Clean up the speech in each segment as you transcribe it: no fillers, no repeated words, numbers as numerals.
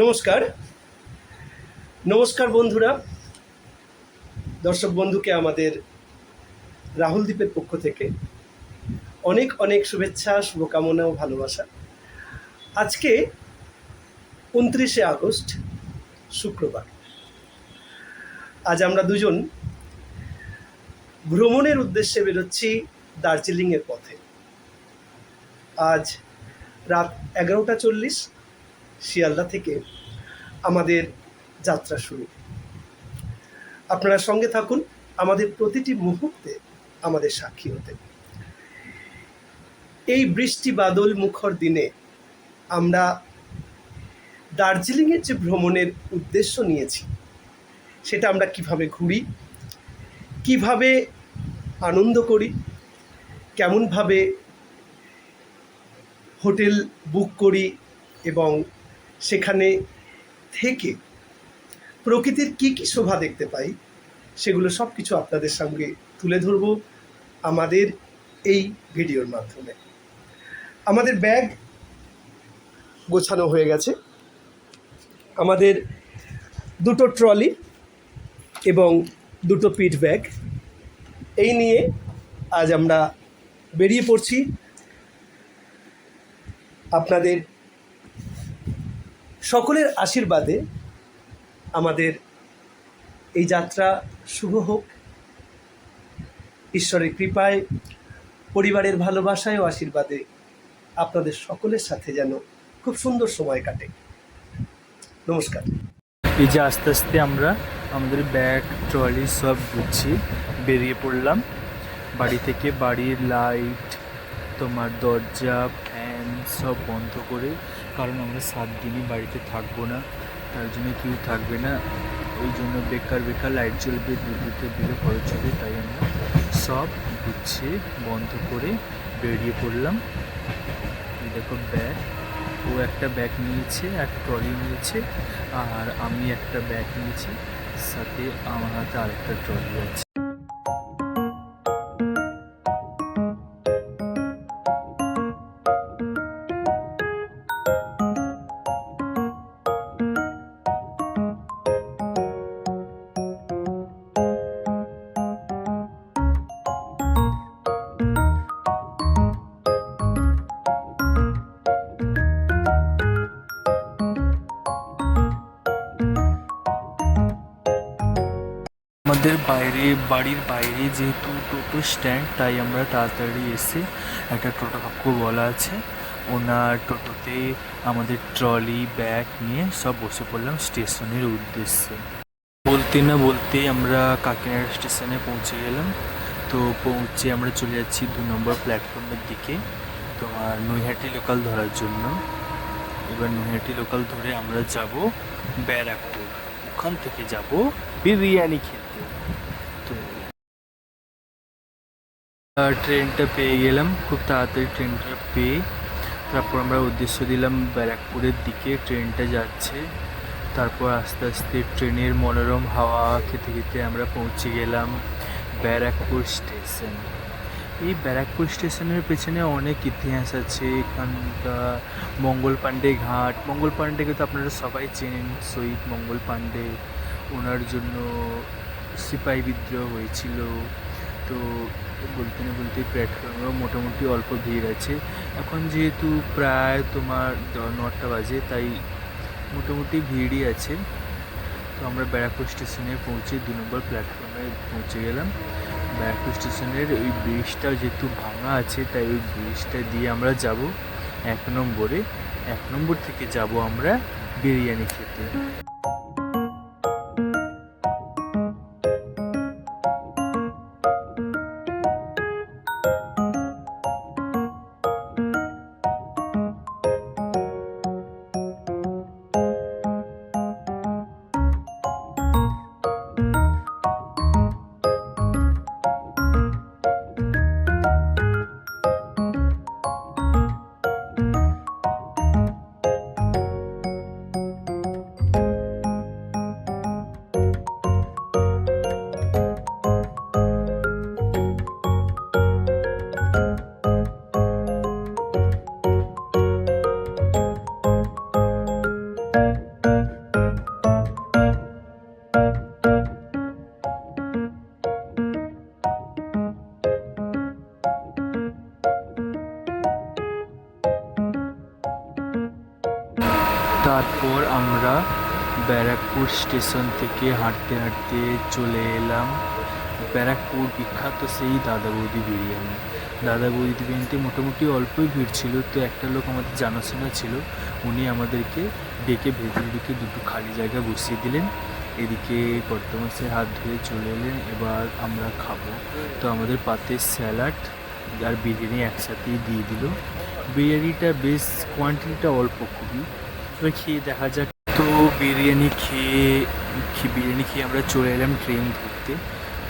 নমস্কার নমস্কার বন্ধুরা, দর্শক বন্ধুকে আমাদের রাহুল দ্বীপের পক্ষ থেকে অনেক অনেক শুভেচ্ছা, শুভকামনা ও ভালোবাসা। আজকে 29শে আগস্ট, শুক্রবার। আজ আমরা দুজন ভ্রমণের উদ্দেশ্যে বেরোচ্ছি দার্জিলিংয়ের পথে। আজ রাত 11:40 শিয়ালদা থেকে আমাদের যাত্রা শুরু। আপনারা সঙ্গে থাকুন, আমাদের প্রতিটি মুহূর্তে আমাদের সাক্ষী হতে। এই বৃষ্টি বাদল মুখর দিনে আমরা দার্জিলিংয়ের যে ভ্রমণের উদ্দেশ্য নিয়েছি, সেটা আমরা কিভাবে ঘুরি, কিভাবে আনন্দ করি, কেমনভাবে হোটেল বুক করি এবং সেখানে থেকে প্রকৃতির কী কী শোভা দেখতে পাই, সেগুলো সব কিছু আপনাদের সঙ্গে তুলে ধরব আমাদের এই ভিডিওর মাধ্যমে। আমাদের ব্যাগ গোছানো হয়ে গেছে, আমাদের দুটো ট্রলি এবং দুটো পিট ব্যাগ এই নিয়ে আজ আমরা বেরিয়ে পড়ছি। আপনাদের সকলের আশীর্বাদে আমাদের এই যাত্রা শুভ হোক। ঈশ্বরের কৃপায়, পরিবারের ভালোবাসায় ও আশীর্বাদে আপনাদের সকলের সাথে যেন খুব সুন্দর সময় কাটে। নমস্কার। এই যে আস্তে আস্তে আমরা আমাদের ব্যাগ ট্রলি সব গুছিয়ে বেরিয়ে পড়লাম বাড়ি থেকে। বাড়ির লাইট, তোমার দরজা, ফ্যান সব বন্ধ করে, কারণ আমরা 7 দিনই বাড়িতে থাকবো না, তার জন্য কেউ থাকবে না, ওই জন্য বেকার লাইট জ্বলবে, বিদ্যুতের বিলে খরচ হবে, তাই আমরা সব গুছিয়ে বন্ধ করে বেরিয়ে পড়লাম। এই দেখো ব্যাগ, ও একটা ব্যাগ নিয়েছে, এক ট্রলি নিয়েছে, আর আমি একটা ব্যাগ নিয়েছি, সাথে আমার হাতে আরেকটা ট্রলি আছে। আমাদের বাড়ির বাইরে যেহেতু টোটো স্ট্যান্ড, তাই আমরা তাড়াতাড়ি এসে একটা টোটো কাকু বলা আছে, ওনার টোটোতে আমাদের ট্রলি ব্যাগ নিয়ে সব বসে পড়লাম স্টেশনের উদ্দেশ্যে। বলতে না বলতে আমরা কাকিনাড়া স্টেশনে পৌঁছে গেলাম। তো পৌঁছে আমরা চলে যাচ্ছি 2 নম্বর প্ল্যাটফর্মের দিকে, তোমার নৈহাটি লোকাল ধরার জন্য। এবার নৈহাটি লোকাল ধরে আমরা যাব ব্যারাকপুর, ওখান থেকে যাব বিরিয়ানি খেতে। তো ট্রেনটা পেয়ে গেলাম, খুব তাড়াতাড়ি ট্রেনটা পেয়ে তারপর আমরা উদ্দেশ্য দিলাম ব্যারাকপুরের দিকে। ট্রেনটা যাচ্ছে, তারপর আস্তে আস্তে ট্রেনের মনোরম হাওয়া খেতে খেতে আমরা পৌঁছে গেলাম ব্যারাকপুর স্টেশন। এই ব্যারাকপুর স্টেশনের পেছনে অনেক ইতিহাস আছে। এখানকার মঙ্গল পাণ্ডে ঘাট, মঙ্গল পাণ্ডেকে তো আপনারা সবাই চেনেন, শহীদ মঙ্গল পাণ্ডে, ওনার জন্য সিপাহী বিদ্রোহ হয়েছিল। তো বলতে না বলতে প্ল্যাটফর্মেও মোটামুটি অল্প ভিড় আছে। এখন যেহেতু প্রায় তোমার 9টা বাজে, তাই মোটামুটি ভিড়ই আছে। তো আমরা ব্যারাকপুর স্টেশনে পৌঁছে 2 নম্বর প্ল্যাটফর্মে পৌঁছে গেলাম। ব্যারাকপুর স্টেশনের ওই ব্রিজটা যেহেতু ভাঙা আছে, তাই ওই ব্রিজটা দিয়ে আমরা যাব 1 নম্বরে। 1 নম্বর থেকে যাব আমরা বিরিয়ানি খেতে। তারপর আমরা ব্যারাকপুর স্টেশন থেকে হাঁটতে হাঁটতে চলে এলাম ব্যারাকপুর বিখ্যাত সেই দাদা বৌদি বিরিয়ানি। দাদা বৌদি বিরিয়ানিতে মোটামুটি অল্পই ভিড় ছিল, তো একটা লোক আমাদের জানাশোনা ছিল, উনি আমাদেরকে ডেকে ভেতরে ঢুকে দুটো খালি জায়গা বসিয়ে দিলেন। এদিকে কর্তামশাই হাত ধুয়ে চলে এলেন, এবার আমরা খাবো। তো আমাদের পাতে স্যালাড আর বিরিয়ানি একসাথেই দিয়ে দিল। বিরিয়ানিটা বেশ কোয়ান্টিটিটা অল্প খুবই, এবার খেয়ে দেখা যাক। তো বিরিয়ানি খেয়ে আমরা চলে এলাম ট্রেন ধরতে।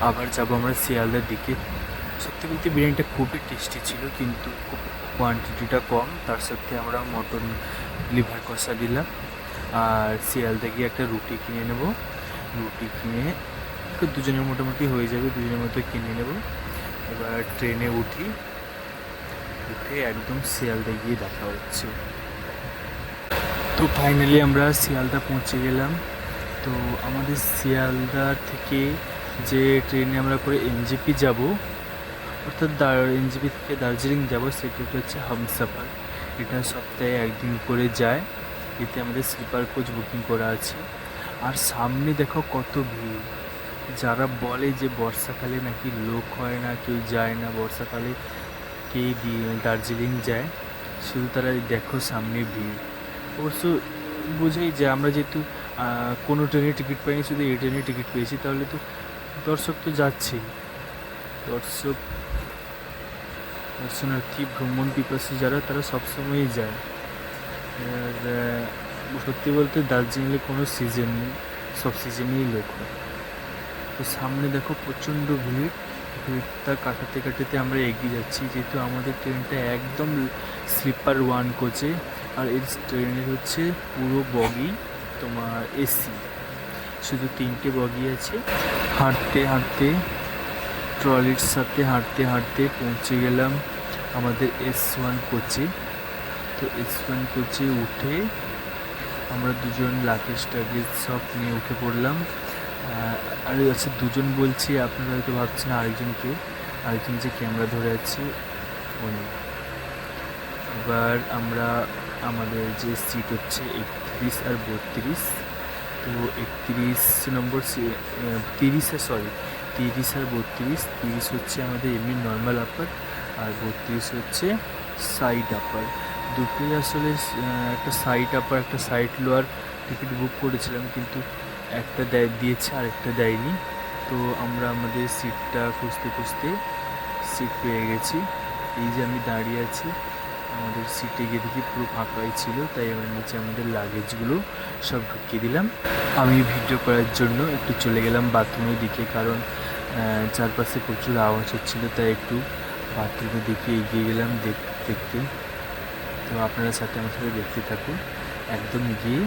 আবার যাবো আমরা শিয়ালদার দিকে। সত্যি বলতে বিরিয়ানিটা খুবই টেস্টি ছিল, কিন্তু খুব কোয়ান্টিটিটা কম। তার সাথে আমরা মটন লিভার কষা দিলাম, আর শিয়ালদা গিয়ে একটা রুটি কিনে নেব। রুটি কিনে দুজনের মোটামুটি হয়ে যাবে, দুজনের মতো কিনে নেব। এবার ট্রেনে উঠে একদম শিয়ালদা গিয়ে দেখা হচ্ছে। তো ফাইনালি আমরা শিয়ালদা পৌঁছে গেলাম। তো আমাদের শিয়ালদা থেকে যে ট্রেনে আমরা করে এনজেপি যাব, অর্থাৎ এনজেপি থেকে দার্জিলিং যাব, সেটা হচ্ছে হামসাফার। এটা সপ্তাহে একদিন করে যায়। এতে আমাদের স্লিপার কোচ বুকিং করা আছে। আর সামনে দেখো কত ভিড়। যারা বলে যে বর্ষাকালে নাকি লোক হয় না, কেউ যায় না, বর্ষাকালে কে দার্জিলিং যায়, শুধু তারা দেখো সামনে ভিড়। অবশ্য বোঝাই যে আমরা যেহেতু কোনো ট্রেনের টিকিট পাইনি, শুধু এই ট্রেনের টিকিট পেয়েছি, তাহলে তো দর্শক তো যাচ্ছেই। দর্শনার্থী ভ্রমণ পিপাসু যারা, তারা সবসময়ই যায়। আর সত্যি বলতে দার্জিলিংয়ে কোনো সিজন নেই, সব সিজনেই লোক হয়। তো সামনে দেখো প্রচণ্ড ভিড়টা কাটাতে কাটাতে আমরা এগিয়ে যাচ্ছি, যেহেতু আমাদের ট্রেনটা একদম স্লিপার ওয়ান কোচে। আর এই ট্রেনের হচ্ছে পুরো বগি তোমার এসি, শুধু 3টে বগি আছে। হাঁটতে হাঁটতে ট্রলির সাথে হাঁটতে পৌঁছে গেলাম আমাদের S1 কোচে। তো S1 কোচে উঠে আমরা দুজন লাগেজ টাগেজ সব নিয়ে উঠে পড়লাম। আর আচ্ছা, দুজন বলছি, আপনারা হয়তো ভাবছেন আরেকজন যে ক্যামেরা ধরে আছে উনি। এবার আমরা আমাদের যে সিট হচ্ছে 31 আর 32, তো 31 নম্বর 30 আর 32। 30 হচ্ছে আমাদের এমনি নর্মাল আপার, আর 32 হচ্ছে সাইড আপার। দুটোই আসলে একটা সাইড আপার একটা সাইড লোয়ার টিকিট বুক করেছিলাম, কিন্তু একটা দিয়েছে আর একটা দেয়নি। তো আমরা আমাদের সিটটা খুঁজতে সিট পেয়ে গেছি। এই যে আমি দাঁড়িয়ে আছি, আমাদের সিটে গিয়ে দেখি পুরো ফাঁকাই ছিল, তাই আমরা নিচে আমাদের লাগেজগুলো সব ঢুকিয়ে দিলাম। আমি ভিডিও করার জন্য একটু চলে গেলাম বাথরুমের দিকে, কারণ চারপাশে প্রচুর আওয়াজ হচ্ছিলো, তাই একটু বাথরুমের দিকে এগিয়ে গেলাম দেখতে। তো আপনারা সাথে আমার সাথে দেখতে থাকুন একদম গিয়ে।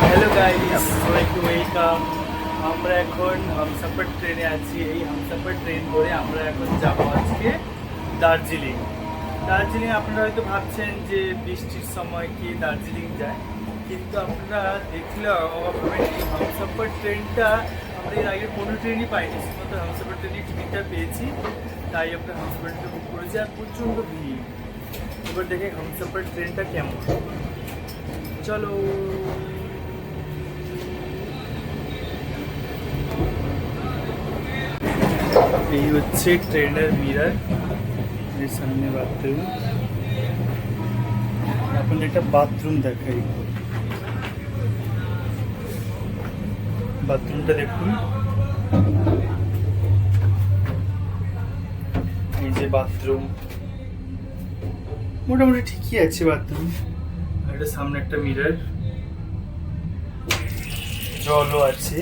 হ্যালো গাইস, সবাইকে ওয়েলকাম। আমরা এখন হামসাফার ট্রেনে আছি। এই হামসাফার ট্রেন ধরে আমরা এখন যাবো আজকে দার্জিলিং। আপনারা হয়তো ভাবছেন যে বৃষ্টির সময় কি দার্জিলিং যায়, কিন্তু আপনারা দেখলে অবাক হবেন, এই হামসাফার ট্রেনটা আমরা এর আগে কোনো ট্রেনই পাইনি, শুধুমাত্র হামসাফার ট্রেনের টিকিটটা পেয়েছি, তাই আমরা হামসাফার ট্রেন বুক করেছি। আর প্রচণ্ড ভিড়। এবার দেখে হামসাফার ট্রেনটা কেমন, চলো। এই হচ্ছে ট্রেনের মিরার, এর সামনে বাথরুম। এখন একটা বাথরুম দেখাই, বাথরুমটা দেখুন। এই যে বাথরুম, মোটামুটি ঠিকই আছে বাথরুম। এটা সামনে একটা মিরার, জলও আছে।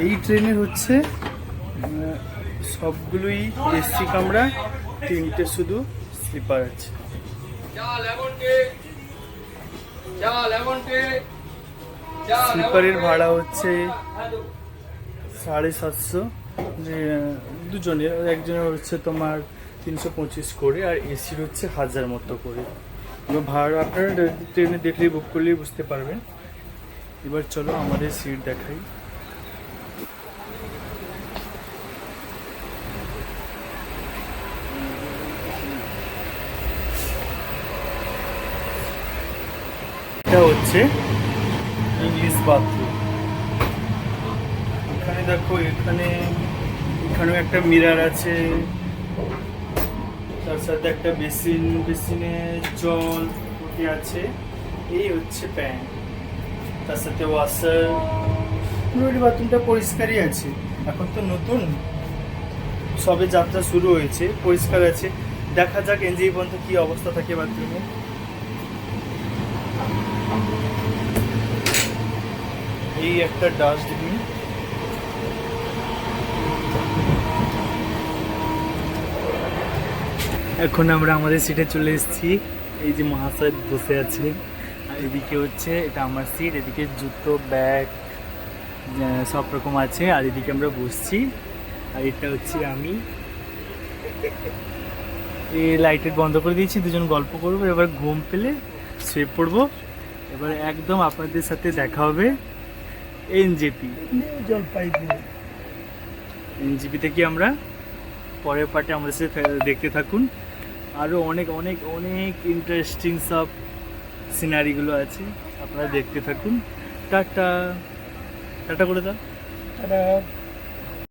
এই ট্রেনের হচ্ছে সবগুলোই এসি কামরা, 3টে শুধু স্লিপার আছে। স্লিপারের ভাড়া হচ্ছে 750, দুজনের। একজনের হচ্ছে তোমার 325 করে, আর এসির হচ্ছে 1000 মতো করে। এবার ভাড়া আপনারা ট্রেনে দেখলেই, বুক করলেই বুঝতে পারবেন। এবার চলো আমাদের সিট দেখাই। এটা হচ্ছে ইংলিশ বাথরুম। এখানে দেখো, এখানেও একটা মিরর আছে, তার সাথে একটা বেসিনে জল ফুটে আছে। এই হচ্ছে প্যান্ট, তার সাথে ওয়াশার। পুরো বাথরুমটা পরিষ্কারই আছে, এখন তো নতুন সবে যাত্রা শুরু হয়েছে, পরিষ্কার আছে। দেখা যাক এনজিই পর্যন্ত কি অবস্থা থাকে বাথরুমে। এই একটা ডাস্টবিন, এখন আমরা আমাদের সিটে চলে এসেছি। এই যে মহাশয় বসে আছে, আর এদিকে হচ্ছে এটা আমার সিট, এদিকে জুতো, ব্যাগ সব রকম আছে, আর এদিকে আমরা বসছি। আর এটা হচ্ছে আমি। এই লাইটের বন্ধ করে দিয়েছি, দুজন গল্প করবো, এবার ঘুম পেলে শুয়ে পড়বো। এবার একদম আপনাদের সাথে দেখা হবে এনজেপি, জলপাইগুড়ি। এনজেপি থেকে আমরা পরের পার্টে আমাদের সাথে দেখতে থাকুন। আরও অনেক অনেক অনেক ইন্টারেস্টিং সব সিনারিগুলো আছে, আপনারা দেখতে থাকুন। টাটা টাটা করে দাও। টাটা।